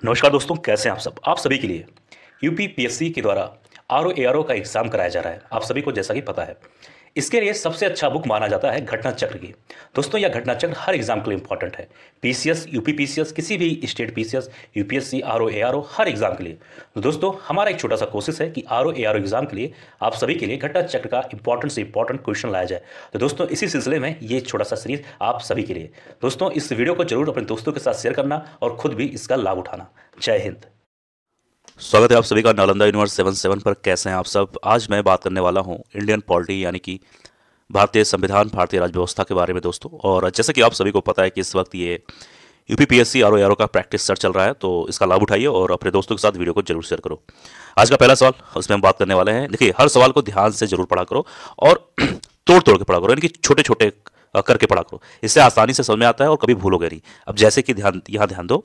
नमस्कार दोस्तों, कैसे हैं आप सब। आप सभी के लिए यूपीपीएससी के द्वारा आरओ एआरओ का एग्जाम कराया जा रहा है। आप सभी को जैसा कि पता है, इसके लिए सबसे अच्छा बुक माना जाता है घटना चक्र की। दोस्तों, यह घटना चक्र हर एग्जाम के लिए इंपॉर्टेंट है। पीसीएस, यूपीपीसीएस, किसी भी state PCS, UPSC, RO ARO, हर एग्जाम के लिए। तो दोस्तों, हमारा एक छोटा सा कोशिश है कि आरओ एआरओ एग्जाम के लिए आप सभी के लिए घटना चक्र का इंपॉर्टेंट से इंपॉर्टेंट क्वेश्चन लाया जाए। तो दोस्तों, इसी सिलसिले में ये छोटा सा सीरीज आप सभी के लिए। दोस्तों, इस वीडियो को जरूर अपने दोस्तों के साथ शेयर करना और खुद भी इसका लाभ उठाना। जय हिंद। स्वागत है आप सभी का नालंदा यूनिवर्स 77 पर। कैसे हैं आप सब। आज मैं बात करने वाला हूं इंडियन पॉलिटी यानी कि भारतीय संविधान, भारतीय राज्य व्यवस्था के बारे में दोस्तों। और जैसे कि आप सभी को पता है कि इस वक्त ये यूपीपीएससी आरओ एआरओ का प्रैक्टिस सर चल रहा है, तो इसका लाभ उठाइए और अपने दोस्तों के साथ वीडियो को जरूर शेयर करो। आज का पहला सवाल, उसमें हम बात करने वाले हैं। देखिए, हर सवाल को ध्यान से जरूर पढ़ा करो और तोड़ तोड़ के पढ़ा करो, यानी कि छोटे छोटे करके पढ़ा करो। इससे आसानी से समझ में आता है और कभी भूलोगे नहीं। अब जैसे कि यहाँ ध्यान दो,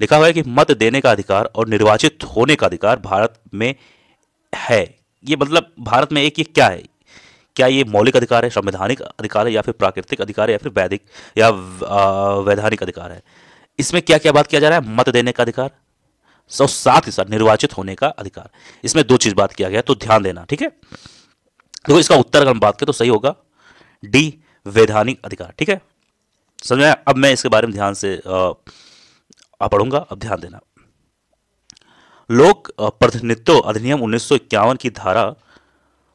लिखा हुआ है कि मत देने का अधिकार और निर्वाचित होने का अधिकार भारत में है। ये मतलब भारत में एक ये क्या है? क्या ये मौलिक अधिकार है, संवैधानिक अधिकार है, या फिर प्राकृतिक अधिकार है, या फिर वैधिक या वैधानिक अधिकार है? इसमें क्या क्या बात किया जा रहा है? मत देने का अधिकार, साथ ही साथ निर्वाचित होने का अधिकार। इसमें दो चीज बात किया गया, तो ध्यान देना, ठीक है। तो इसका उत्तर अगर हम बात करें तो सही होगा डी, वैधानिक अधिकार। ठीक है, समझ में? अब मैं इसके बारे में ध्यान से पढ़ूंगा। अब ध्यान देना। लोक प्रतिनिधित्व अधिनियम 1951 की धारा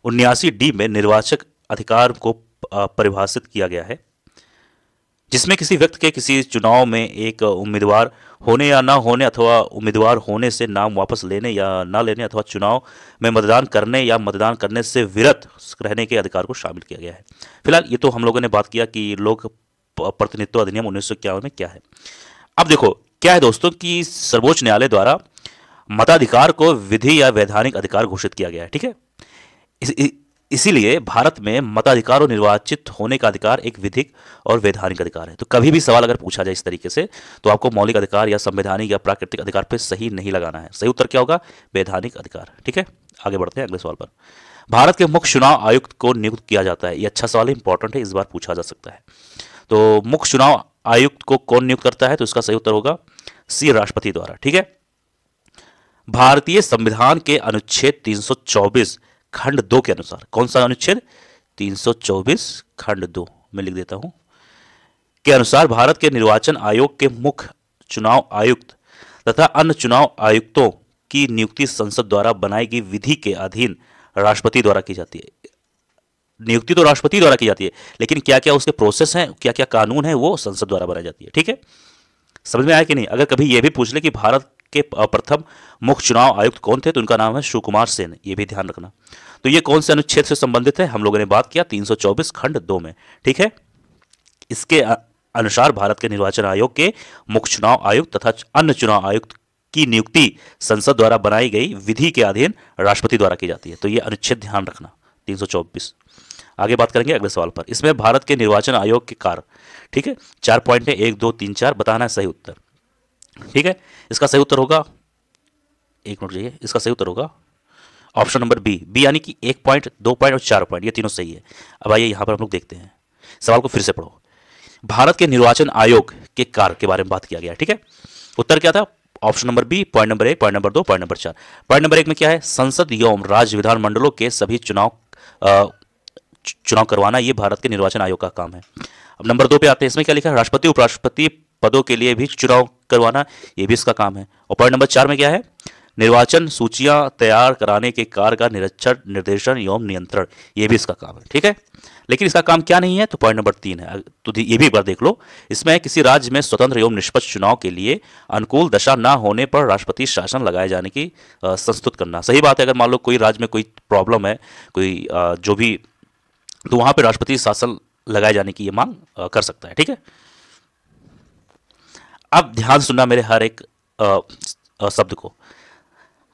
79D में निर्वाचक अधिकार को परिभाषित किया गया है, जिसमें किसी व्यक्ति के किसी चुनाव में एक उम्मीदवार होने या ना होने अथवा उम्मीदवार होने से नाम वापस लेने या ना लेने अथवा चुनाव में मतदान करने या मतदान करने से विरत रहने के अधिकार को शामिल किया गया है। फिलहाल ये तो हम लोगों ने बात किया कि लोक प्रतिनिधित्व अधिनियम 1951 में क्या है। अब देखो क्या है दोस्तों कि सर्वोच्च न्यायालय द्वारा मताधिकार को विधि या वैधानिक अधिकार घोषित किया गया है। ठीक है, इसीलिए भारत में मताधिकार और निर्वाचित होने का अधिकार एक विधिक और वैधानिक अधिकार है। तो कभी भी सवाल अगर पूछा जाए इस तरीके से, तो आपको मौलिक अधिकार या संवैधानिक या प्राकृतिक अधिकार पे सही नहीं लगाना है। सही उत्तर क्या होगा? वैधानिक अधिकार। ठीक है, आगे बढ़ते हैं अगले सवाल पर। भारत के मुख्य चुनाव आयुक्त को नियुक्त किया जाता है। ये अच्छा सवाल है, इंपॉर्टेंट है, इस बार पूछा जा सकता है। तो मुख्य चुनाव आयुक्त को कौन नियुक्त करता है? तो इसका सही उत्तर होगा सी, राष्ट्रपति द्वारा। ठीक है, भारतीय संविधान के अनुच्छेद 324 खंड 2 के अनुसार, कौन सा अनुच्छेद? 324 खंड 2 में लिख देता हूं, के अनुसार भारत के निर्वाचन आयोग के मुख्य चुनाव आयुक्त तथा अन्य चुनाव आयुक्तों की नियुक्ति संसद द्वारा बनाई गई विधि के अधीन राष्ट्रपति द्वारा की जाती है। नियुक्ति तो राष्ट्रपति द्वारा की जाती है, लेकिन क्या क्या उसके प्रोसेस हैं, क्या क्या कानून है, वो संसद द्वारा बनाई जाती है। ठीक है, समझ में आया कि नहीं? अगर कभी यह भी पूछ ले कि भारत के प्रथम मुख्य चुनाव आयुक्त कौन थे, तो उनका नाम है शिवकुमार सेन। ये भी ध्यान रखना। तो ये कौन से अनुच्छेद से संबंधित है? हम लोगों ने बात किया 324 खंड 2 में। ठीक है, इसके अनुसार भारत के निर्वाचन आयोग के मुख्य चुनाव आयुक्त तथा अन्य चुनाव आयुक्त की नियुक्ति संसद द्वारा बनाई गई विधि के अधीन राष्ट्रपति द्वारा की जाती है। तो ये अनुच्छेद ध्यान रखना, 324। आगे बात करेंगे अगले सवाल पर। इसमें भारत के निर्वाचन आयोग के कार्य, ठीक है, 4 पॉइंट है, 1 2 3 4, बताना है सही उत्तर। ठीक है, इसका सही उत्तर होगा, एक मिनट चाहिए, इसका सही उत्तर होगा ऑप्शन नंबर बी। बी यानी कि 1 पॉइंट, 2 पॉइंट और 4 पॉइंट, ये तीनों सही है। अब आइए यहां पर हम लोग देखते हैं, सवाल को फिर से पढ़ो। भारत के निर्वाचन आयोग के कार्य के बारे में बात किया गया। ठीक है, उत्तर क्या था? Option number B, point number 1, point number 2, point number 4। Point number 1 में क्या है? संसद एवं राज्य विधानमंडलों के सभी चुनाव करवाना, ये भारत के निर्वाचन आयोग का काम है। अब नंबर 2 पे आते हैं, इसमें क्या लिखा है? राष्ट्रपति उपराष्ट्रपति पदों के लिए भी चुनाव करवाना, ये भी इसका काम है। और पॉइंट नंबर 4 में क्या है? निर्वाचन सूचियां तैयार कराने के कार्य का निरीक्षण, निर्देशन एवं नियंत्रण, ये भी इसका काम है। ठीक है, लेकिन इसका काम क्या नहीं है? तो पॉइंट नंबर 3 है। तो ये भी एक बार देख लो। इसमें किसी राज्य में स्वतंत्र एवं निष्पक्ष चुनाव के लिए अनुकूल दशा न होने पर राष्ट्रपति शासन लगाए जाने की संस्तुत करना। सही बात है, अगर मान लो कोई राज्य में कोई प्रॉब्लम है, कोई जो भी, तो वहां पर राष्ट्रपति शासन लगाए जाने की ये मांग कर सकता है। ठीक है, अब ध्यान सुनना मेरे हर एक शब्द को।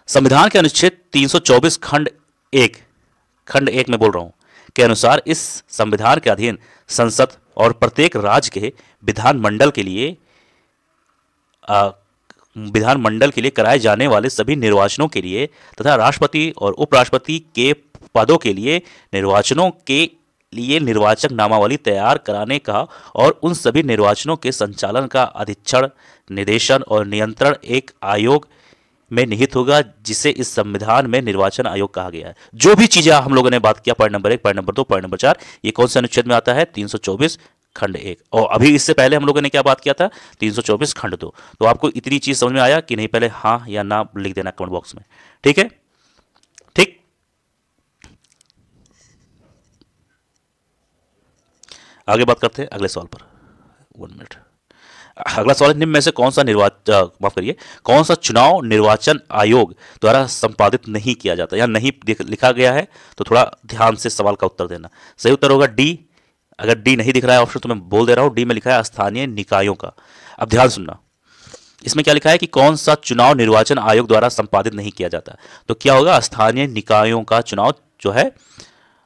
संविधान के अनुच्छेद 324 खंड 1 में बोल रहा हूं, के अनुसार इस संविधान के अधीन संसद और प्रत्येक राज्य के विधानमंडल के लिए कराए जाने वाले सभी निर्वाचनों के लिए तथा राष्ट्रपति और उपराष्ट्रपति के पदों के लिए निर्वाचनों के लिए निर्वाचक नामावली तैयार कराने का और उन सभी निर्वाचनों के संचालन का अधीक्षण, निर्देशन और नियंत्रण एक आयोग में निहित होगा, जिसे इस संविधान में निर्वाचन आयोग कहा गया है। जो भी चीजें हम लोगों ने बात किया, point number 1, point number 2, point number 4, ये कौन से अनुच्छेद में आता है? 324 खंड 1। और अभी इससे पहले हम लोगों ने क्या बात किया था? 324 खंड 2। तो आपको इतनी चीज समझ में आया कि नहीं? पहले हाँ या ना लिख देना कमेंट बॉक्स में, ठीक है? ठीक, आगे बात करते हैं अगले सवाल पर। 1 मिनट। अगला सवाल, निम्न में से कौन सा कौन सा चुनाव निर्वाचन आयोग द्वारा संपादित नहीं किया जाता या नहीं लिखा गया है? तो थोड़ा ध्यान से सवाल का उत्तर देना। सही उत्तर होगा डी। अगर डी नहीं दिख रहा है ऑप्शन तो मैं बोल दे रहा हूं, डी में लिखा है स्थानीय निकायों का। अब ध्यान सुनना, इसमें क्या लिखा है कि कौन सा चुनाव निर्वाचन आयोग द्वारा संपादित नहीं किया जाता? तो क्या होगा? स्थानीय निकायों का चुनाव जो है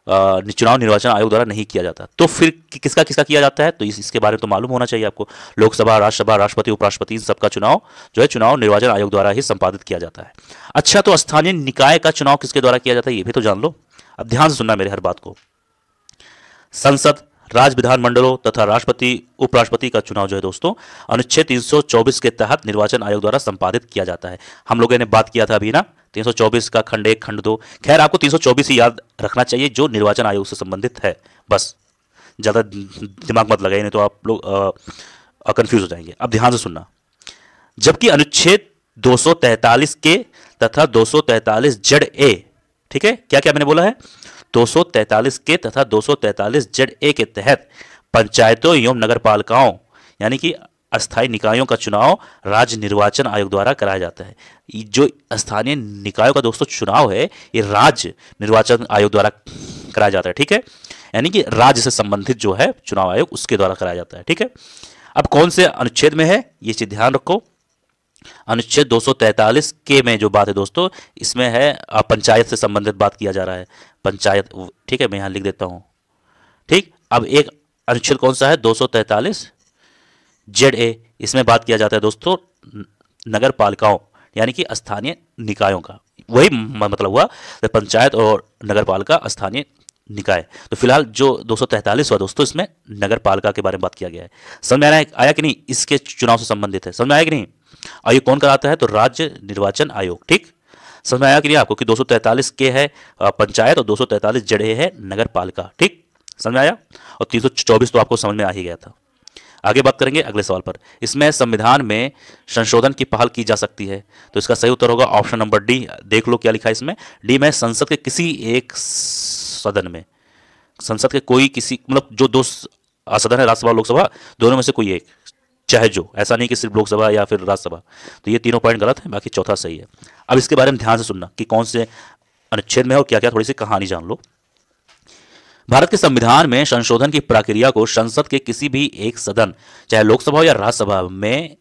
चुनाव निर्वाचन आयोग द्वारा नहीं किया जाता। तो फिर किसका किसका किया जाता है? तो इसके बारे में तो मालूम होना चाहिए आपको। लोकसभा, राज्यसभा, राष्ट्रपति, उपराष्ट्रपति, इन सबका चुनाव जो है चुनाव निर्वाचन आयोग द्वारा ही संपादित किया जाता है। अच्छा, तो स्थानीय निकाय का चुनाव किसके द्वारा किया जाता है? ये भी तो जान लो। अब ध्यान से सुनना मेरे हर बात को। संसद, राज्य विधानमंडलों तथा राष्ट्रपति, उपराष्ट्रपति का चुनाव जो है दोस्तों अनुच्छेद 324 के तहत निर्वाचन आयोग द्वारा संपादित किया जाता है। हम लोगों ने बात किया था अभी ना 324 का खंड 1, खंड 2। खैर, आपको 324 ही याद रखना चाहिए जो निर्वाचन आयोग से संबंधित है, बस ज्यादा दिमाग मत लगाइए, नहीं तो आप लोग कंफ्यूज हो जाएंगे। अब ध्यान से सुनना, जबकि अनुच्छेद 243 के तथा 243 जेड ए, ठीक है, क्या क्या मैंने बोला है? 243 के तथा 243 जेड ए के तहत पंचायतों एवं नगरपालिकाओं यानी कि अस्थायी निकायों का चुनाव राज्य निर्वाचन आयोग द्वारा कराया जाता है। जो स्थानीय निकायों का दोस्तों चुनाव है, ये राज्य निर्वाचन आयोग द्वारा कराया जाता है, ठीक है? यानी कि राज्य से संबंधित जो है चुनाव आयोग, उसके द्वारा कराया जाता है, ठीक है? अब कौन से अनुच्छेद में है ये चीज ध्यान रखो। अनुच्छेद 243 के में जो बात है दोस्तों, इसमें है पंचायत से संबंधित बात किया जा रहा है, पंचायत, ठीक है? मैं यहां लिख देता हूं, ठीक। अब एक अनुच्छेद कौन सा है? 243 जेड ए, इसमें बात किया जाता है दोस्तों नगर पालिकाओं यानी कि स्थानीय निकायों का। वही मतलब हुआ पंचायत और नगर पालिका, स्थानीय निकाय। तो फिलहाल जो 243 हुआ दोस्तों, इसमें नगर पालिका के बारे में बात किया गया है। समझ में आया कि नहीं? इसके चुनाव से संबंधित है, समझ में आया कि नहीं? और ये कौन कराता है? तो राज्य निर्वाचन आयोग, ठीक। समझ में आया कि नहीं आपको कि 243 के है पंचायत और 243 जेड ए है नगर पालिका, ठीक। समझ में आया? और 324 तो आपको समझ में आ ही गया था। आगे बात करेंगे अगले सवाल पर। इसमें संविधान में संशोधन की पहल की जा सकती है, तो इसका सही उत्तर होगा ऑप्शन नंबर डी। देख लो क्या लिखा है इसमें। डी में संसद के किसी एक सदन में, संसद के कोई किसी मतलब जो दो सदन है, राज्यसभा लोकसभा, दोनों में से कोई एक, चाहे जो, ऐसा नहीं कि सिर्फ लोकसभा या फिर राज्यसभा। तो ये तीनों पॉइंट गलत है, बाकी चौथा सही है। अब इसके बारे में ध्यान से सुनना कि कौन से अनुच्छेद में और क्या क्या, थोड़ी सी कहानी जान लो। भारत के संविधान में संशोधन की प्रक्रिया को संसद के किसी भी एक सदन, चाहे लोकसभा या राज्यसभा में,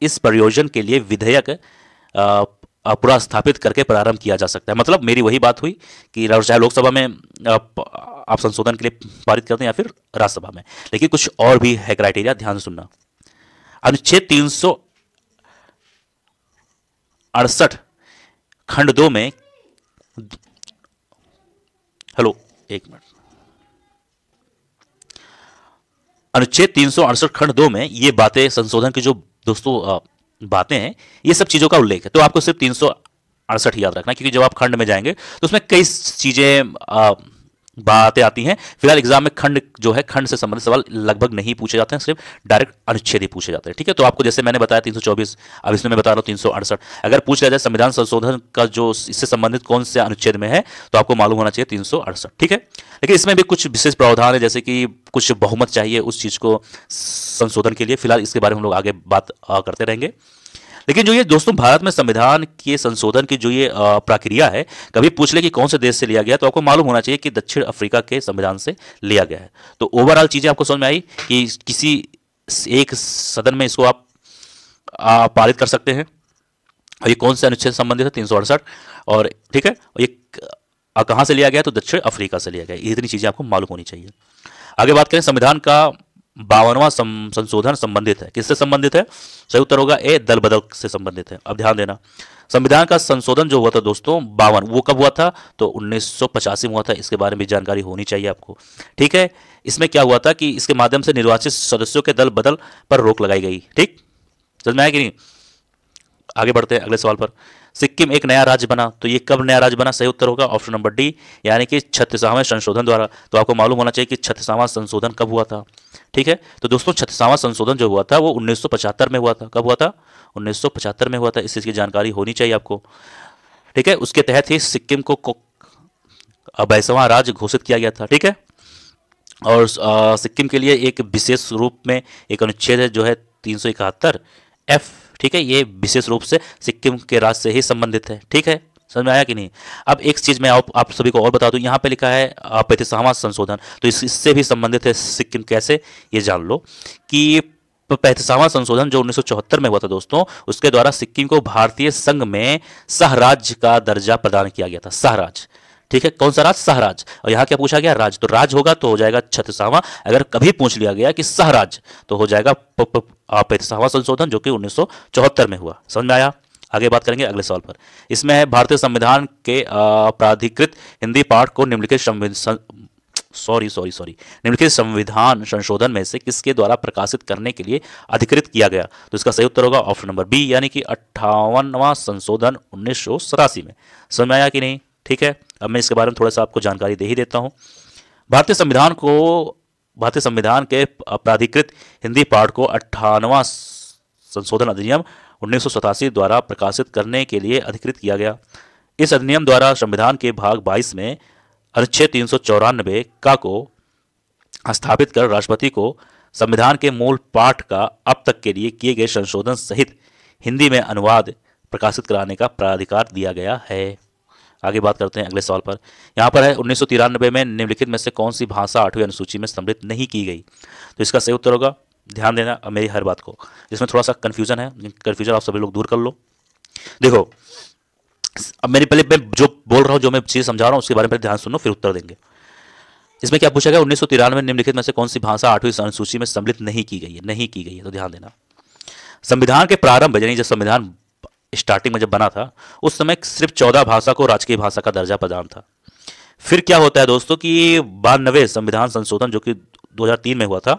इस प्रयोजन के लिए विधेयक पूरा स्थापित करके प्रारंभ किया जा सकता है। मतलब मेरी वही बात हुई कि चाहे लोकसभा में आप संशोधन के लिए पारित करते हैं या फिर राज्यसभा में, लेकिन कुछ और भी है क्राइटेरिया, ध्यान से सुनना। अनुच्छेद 368 खंड 2 में, हेलो एक मिनट, अनुच्छेद 368 खंड 2 में ये बातें, संशोधन की जो दोस्तों बातें हैं, ये सब चीजों का उल्लेख है। तो आपको सिर्फ 368 याद रखना, क्योंकि जब आप खंड में जाएंगे तो उसमें कई चीजें बातें आती हैं। फिलहाल एग्जाम में खंड जो है, खंड से संबंधित सवाल लगभग नहीं पूछे जाते हैं, सिर्फ डायरेक्ट अनुच्छेद ही पूछे जाते हैं, ठीक है। तो आपको जैसे मैंने बताया 324, अब इसमें मैं बता रहा हूँ 368। अगर पूछ लिया जाए संविधान संशोधन का जो इससे संबंधित कौन से अनुच्छेद में है, तो आपको मालूम होना चाहिए 368, ठीक है। लेकिन इसमें भी कुछ विशेष प्रावधान है, जैसे कि कुछ बहुमत चाहिए उस चीज को संशोधन के लिए। फिलहाल इसके बारे में हम लोग आगे बात करते रहेंगे। लेकिन जो ये दोस्तों भारत में संविधान के संशोधन की जो ये प्रक्रिया है, कभी पूछ ले कि कौन से देश से लिया गया, तो आपको मालूम होना चाहिए कि दक्षिण अफ्रीका के संविधान से लिया गया है। तो ओवरऑल चीजें आपको समझ में आई कि किसी एक सदन में इसको आप पारित कर सकते हैं। और ये कौन से अनुच्छेद से संबंधित है? 368, और ठीक है, और ये कहां से लिया गया? तो दक्षिण अफ्रीका से लिया गया। इतनी चीजें आपको मालूम होनी चाहिए। आगे बात करें संविधान का 52वां संशोधन संबंधित है। किससे संबंधित है? सही उत्तर होगा ए, दल बदल से संबंधित है। अब ध्यान देना, संविधान का संशोधन जो हुआ था दोस्तों 52, वो कब हुआ था? तो 1985 में हुआ था। इसके बारे में जानकारी होनी चाहिए आपको, ठीक है। इसमें क्या हुआ था कि इसके माध्यम से निर्वाचित सदस्यों के दल बदल पर रोक लगाई गई। ठीक, समझ में आया कि नहीं? आगे बढ़ते हैं अगले सवाल पर। सिक्किम एक नया राज्य बना, तो ये कब नया राज्य बना? सही उत्तर होगा ऑप्शन नंबर डी, यानी कि 36वें संशोधन द्वारा। तो आपको मालूम होना चाहिए कि 36वां संशोधन कब हुआ था, ठीक है। तो दोस्तों 36वां संशोधन जो हुआ था वो 1975 में हुआ था। कब हुआ था? 1975 में हुआ था। इस चीज़ की जानकारी होनी चाहिए आपको, ठीक है। उसके तहत ही सिक्किम को 22वां राज्य घोषित किया गया था, ठीक है। और सिक्किम के लिए एक विशेष रूप में एक अनुच्छेद है जो है 371 एफ, ठीक है। ये विशेष रूप से सिक्किम के राज्य से ही संबंधित है, ठीक है। समझ में आया कि नहीं? अब एक चीज़ मैं आप सभी को और बता दूं, यहाँ पे लिखा है 35वां संशोधन, तो इससे भी संबंधित है सिक्किम। कैसे? ये जान लो कि 35वां संशोधन जो 1974 में हुआ था दोस्तों, उसके द्वारा सिक्किम को भारतीय संघ में सह राज्य का दर्जा प्रदान किया गया था। सह राज्य, ठीक है। कौन सा राज्य? सह राज्य। और यहाँ क्या पूछा गया? राज्य। तो राज्य होगा तो हो जाएगा 36वां। अगर कभी पूछ लिया गया कि सह राज्य तो हो जाएगा 35वां संशोधन जो कि 1974 में हुआ। समझ में आया? आगे बात करेंगे अगले सवाल पर। इसमें है भारतीय संविधान के प्राधिकृत हिंदी पाठ को निम्नलिखित निम्नलिखित संविधान संशोधन में से किसके द्वारा प्रकाशित करने के लिए अधिकृत किया गया? तो इसका सही उत्तर होगा ऑप्शन नंबर बी, यानी कि 58वां संशोधन 1987 में। समझ में आया कि नहीं? ठीक है। अब मैं इसके बारे में थोड़ा सा आपको जानकारी दे ही देता हूं। भारतीय संविधान के प्राधिकृत हिंदी पाठ को 58वां संशोधन अधिनियम 1987 द्वारा प्रकाशित करने के लिए अधिकृत किया गया। इस अधिनियम द्वारा संविधान के भाग 22 में अनुच्छेद 394 का को स्थापित कर राष्ट्रपति को संविधान के मूल पाठ का अब तक के लिए किए गए संशोधन सहित हिंदी में अनुवाद प्रकाशित कराने का प्राधिकार दिया गया है। आगे बात करते हैं अगले सवाल पर। यहाँ पर है 1993 में निम्नलिखित में से कौन सी भाषा 8वीं अनुसूची में सम्मिलित नहीं की गई? तो इसका सही उत्तर होगा, ध्यान देना अब मेरी हर बात को, जिसमें थोड़ा सा कन्फ्यूजन है, कन्फ्यूजन आप सभी लोग दूर कर लो। देखो, अब मेरी पहले मैं जो बोल रहा हूँ, जो मैं चीज़ समझा रहा हूँ उसके बारे में ध्यान सुनो, फिर उत्तर देंगे। इसमें क्या पूछा गया? 1993 में निम्नलिखित में से कौन सी भाषा 8वीं अनुसूची में सम्मिलित नहीं की गई है? नहीं की गई है, तो ध्यान देना। संविधान के प्रारंभ, यानी जब संविधान स्टार्टिंग में जब बना था उस समय सिर्फ 14 भाषा को राजकीय भाषा का दर्जा प्रदान था। फिर क्या होता है दोस्तों कि 92 संविधान संशोधन जो कि 2003 में हुआ था,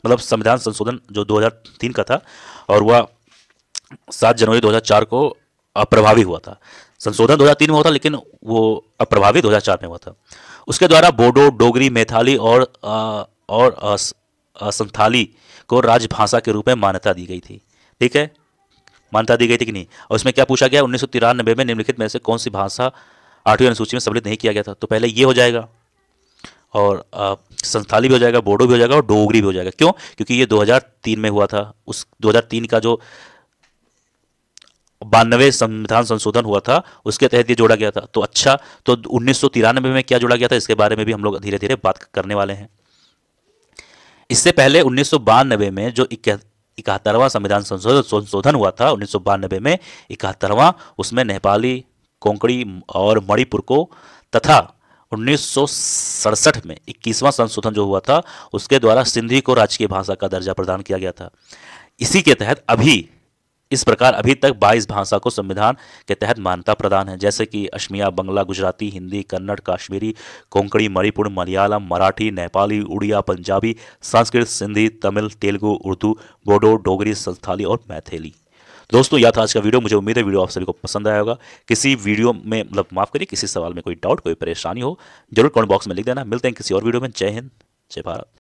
मतलब संविधान संशोधन जो 2003 का था और वह 7 जनवरी 2004 को अप्रभावी हुआ था। संशोधन 2003 में हुआ था लेकिन वो अप्रभावी 2004 में हुआ था। उसके द्वारा बोडो, डोगरी, मैथिली और संथाली को राजभाषा के रूप में मान्यता दी गई थी, ठीक है। मान्यता दी गई थी कि नहीं? और उसमें क्या पूछा गया? 1993 में निम्नलिखित में से कौन सी भाषा 8वीं अनुसूची में सम्मिलित नहीं किया गया था? तो पहले ये हो जाएगा और संथाली भी हो जाएगा, बोडो भी हो जाएगा और डोगरी भी हो जाएगा। क्यों? क्योंकि ये 2003 में हुआ था। उस 2003 का जो 92 संविधान संशोधन हुआ था उसके तहत ये जोड़ा गया था। तो अच्छा, तो 1993 में क्या जोड़ा गया था इसके बारे में भी हम लोग धीरे धीरे बात करने वाले हैं। इससे पहले 1992 में जो 71वां संविधान संशोधन हुआ था 1992 में 71वां, उसमें नेपाली, कोंकणी और मणिपुर को तथा 1967 में 21वां संशोधन जो हुआ था उसके द्वारा सिंधी को राजकीय भाषा का दर्जा प्रदान किया गया था। इसी के तहत इस प्रकार अभी तक 22 भाषा को संविधान के तहत मान्यता प्रदान है, जैसे कि असमिया, बंगला, गुजराती, हिंदी, कन्नड़, कश्मीरी, कोंकणी, मणिपुर, मलयालम, मराठी, नेपाली, उड़िया, पंजाबी, संस्कृत, सिंधी, तमिल, तेलुगु, उर्दू, बोडो, डोगरी, संथाली और मैथिली। दोस्तों यह था आज का वीडियो। मुझे उम्मीद है वीडियो आप सभी को पसंद आया होगा। किसी वीडियो में मतलब माफ करिए, किसी सवाल में कोई डाउट, कोई परेशानी हो जरूर कमेंट बॉक्स में लिख देना। मिलते हैं किसी और वीडियो में। जय हिंद, जय भारत।